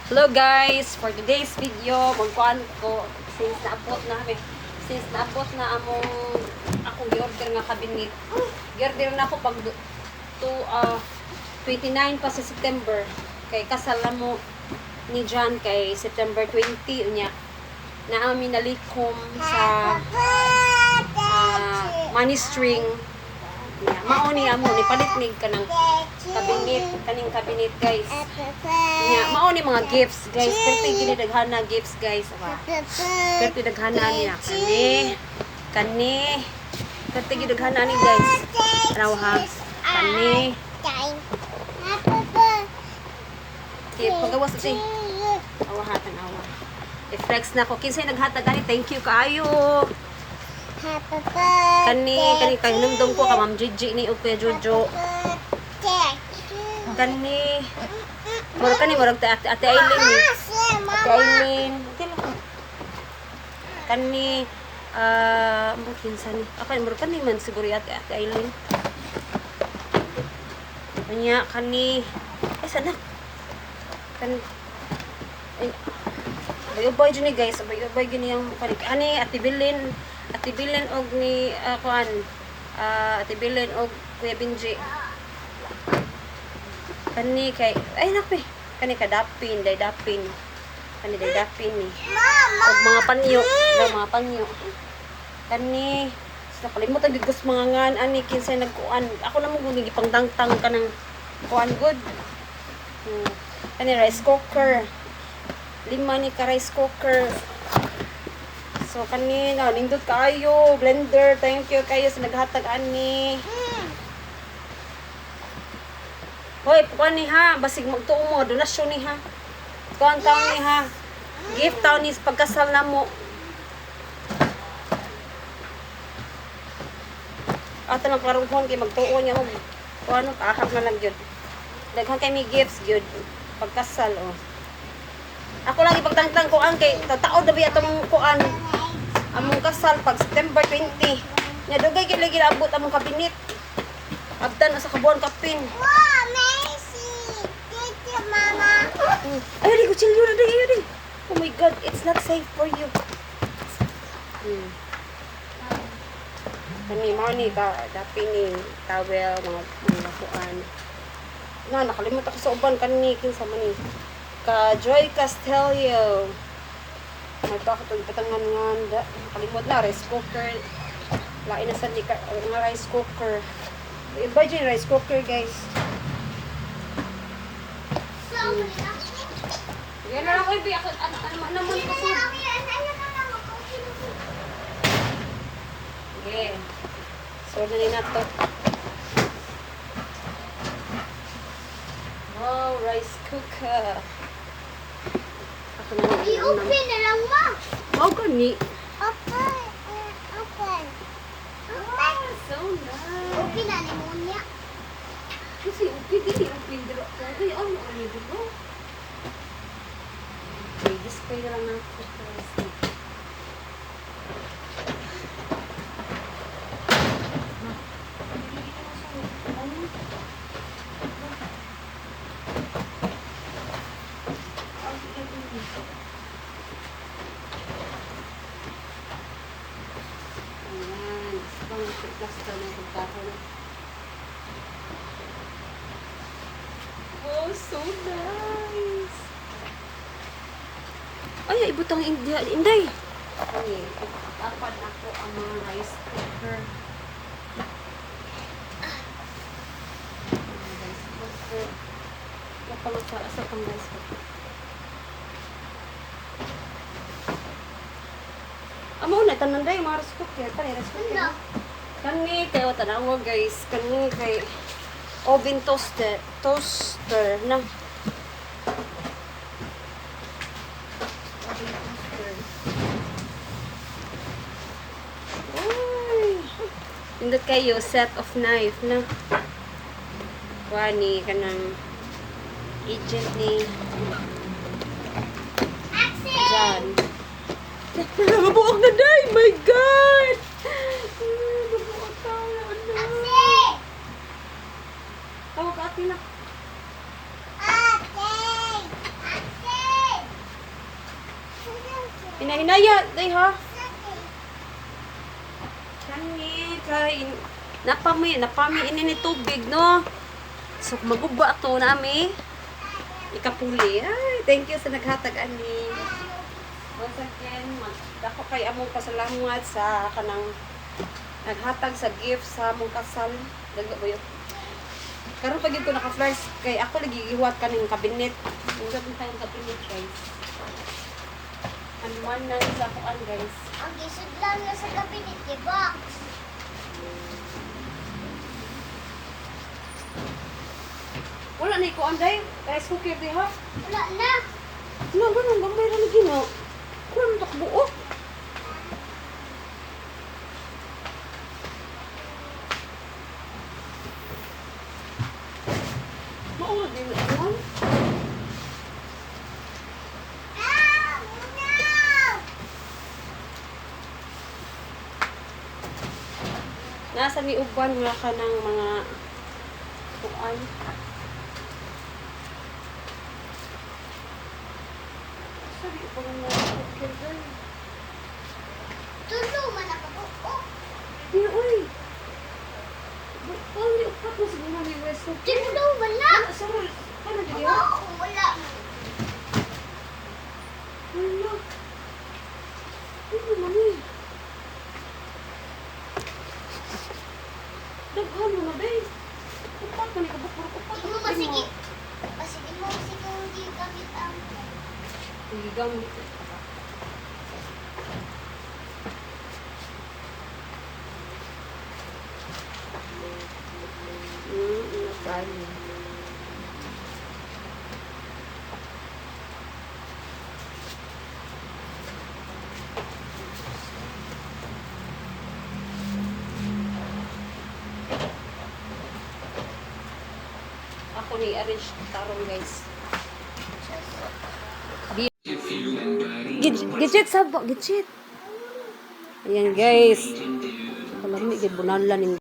Hello guys, for today's video, magkuhan ko since naabot na akong gi-order nga cabinet. Gi-order na ako pag 29 pa sa September. Kay kasal na mo ni John kay September 20 unya. Na amin nalikom sa money string. Mao ni amo ni palit nig kanang kaning cabinet guys. Nya mao ni mga gifts guys. Perti gini daghana gifts guys. Perti daghana niya kani. Perti gini daghana ni guys. Raw ha. Kani. Okay, pagawas si. Awahatan awa. I-flex na ko kinsay naghatag ani. Thank you kaayo. Kani numdum ko ka Ma'am Gigi ni og Kuya Jojo. Kani murag ate Aileen ni. Ate Aileen. Kani mo kinsa ni. Akay murag kani man siguro ate Aileen. Unya kani ay sana. Kani Ubay jud ni guys, ubay gini yang ani Ate Bilin og ni Ate Bilin og Kuya Benji. Kani kay ay napi. Kani kadapin, dapin. Kani dapin ni. Og mga panyo, Kani sa kalimutan gid gus mga ngan ani kinsay nagkuan. Ako na mo guni gipangdangtang kanang kuan good. Kani rice cooker. 5 ni ka rice cooker. So kanina nindot kaayo blender, thank you kayo sa naghatag ani. Hoy, kuan ni ha, basig magtuo mo donasyon ni ha. Kuan taon ni ha. Gift taon ni pagkasal namo. Ato lang karuhon kay magtuo niya mo. Kuan kahap na lang gyud. Daghan kay mi gifts gyud pagkasal oh. Ako lang ipagtangtang ko ang kay tataod na biya itong kuan among kasal pag September 20. Nya dugay gid lagi abot among kabinet. Abdan sa kabuan kapin. Wow, Messi! Thank you, Mama. Ay, di ko chilyo na di. Oh my God, it's not safe for you. Kani mo ni ka dapi ni towel mga kuan. Nakalimot ako sa uban kani kinsa man ni. Ka Joy Castelio. May pakatong patangan nga kalimot na rice cooker. Lain na sa di nga rice cooker. Iba dyan rice cooker guys. Yan na lang ko ibi. Ano mo ito siya? Okay. So na to. Wow, rice cooker. I-open na lang mo. Wow, gani. Open. So nice. Open na pneumonia. Kasi open dito. Ay, ano dito? Okay, display na lang natin. Oh, so nice. Ay, ibutang Inday. Okay, apan ako ang mga rice cooker. Rice cooker. Napangasa sa pang rice cooker. Amo na tanan day mga rice cooker, rice cooker. Kani kayo tanawa guys, kani kay oven toaster na. Oven toaster. Ay. Indot kayo set of knife na. Wani kanang agent ni John. Nabuok na day, my God! Nabuok tayo, ano? Tawag ka, Ate na. Ate! Hinahinaya, day ha. Kani, kay napami ini ni tubig, no? So, maguba to nami. Ikapuli. Ay, thank you sa naghatag ani. Once again, dako kay among pasalamat sa kanang naghatag sa gift sa among kasal. Dagwa ba yun? Karon pag ko naka-flash kay ako lagi gihuwat kaning kabinet. Ang gabi tayong kabinet, guys. Anuman na sa kuan, guys. Ang gisod lang na sa cabinet, box. Wala na ikuan day. Rice cooker di ha. Wala na. Wala ganun gamay ra lagi no. Wala man takbuo. Mao din na yan. Nasa ni uban nga ka ng mga kuan. Sabi ko ng mga cooker day. Tulo man ako. Oh, Di oy. Paano ni upat mo siguro ni rice cooker? tulo wala. Sorry. Paano di Wala. yan? Wala. Wala. Ano naman eh? Daghan mo na, day. Upat mo ni kabukburok. Upat Hindi mo masigit. Masigit mo kasi kung hindi gamit ang... Hindi gamit. Tayo. Ako ni arrange tarong, guys. Gidget sabo, gidget. Ayan, guys. Kalami gid bunalan